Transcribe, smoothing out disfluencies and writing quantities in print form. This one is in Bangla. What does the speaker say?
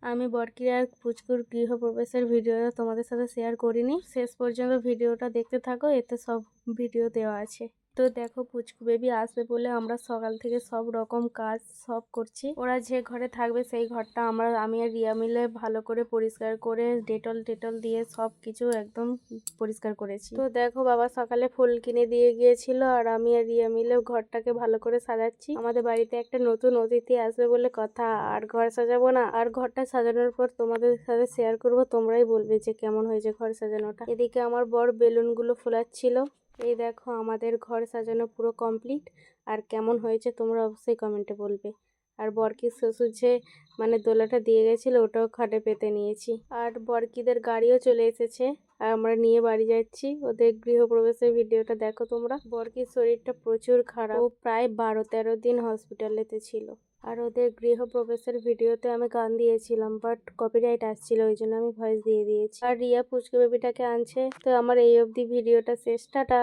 আমি বরকি আর পুচকুর গৃহপ্রবেশের ভিডিওটা তোমাদের সাথে শেয়ার করিনি। শেষ পর্যন্ত ভিডিওটা দেখতে থাকো, এতে সব ভিডিও দেওয়া আছে। তো দেখো, পুচকু বেবি আসবে বলে আমরা সকাল থেকে সব রকম কাজ সব করছি। ওরা যে ঘরে থাকবে সেই ঘরটা আমি আর রিয়া মিলে ভালো করে পরিষ্কার করে ডেটল দিয়ে সব কিছু একদম পরিষ্কার করেছি। তো দেখো, বাবা সকালে ফুল কিনে দিয়ে গিয়েছিল আর আমি আর রিয়া মিলে ঘরটাকে ভালো করে সাজাচ্ছি। আমাদের বাড়িতে একটা নতুন অতিথি আসবে বলে কথা, আর ঘর সাজাবো না। আর ঘরটা সাজানোর পর তোমাদের সাথে শেয়ার করব, তোমরাই বলবে যে কেমন হয়েছে ঘর সাজানোটা। এদিকে আমার বর বেলুনগুলো ফোলাচ্ছিল। এই দেখো, আমাদের ঘর সাজানো পুরো কমপ্লিট। আর কেমন হয়েছে তোমরা অবশ্যই কমেন্টে বলবে। আর বরকির শ্বশুর যে দোলাটা দিয়ে গেছিল, ওটাও খাটে পেতে নিয়েছি। আর বরকিদের গাড়িও চলে এসেছে আর আমরা নিয়ে বাড়ি যাচ্ছি। ওদের গৃহপ্রবেশের ভিডিওটা দেখো তোমরা। বরকির শরীরটা প্রচুর খারাপ, ও প্রায় 12-13 দিন হসপিটালেতে ছিল। আর ওদের গৃহপ্রবেশের ভিডিওতে আমি গান দিয়েছিলাম, বাট কপিরাইট আসছিল, ওই জন্য আমি ভয়েস দিয়ে দিয়েছি। আর রিয়া পুচকে বেবিটাকে আনছে। তো আমার এই অবধি ভিডিওটা শেষ, টাটা।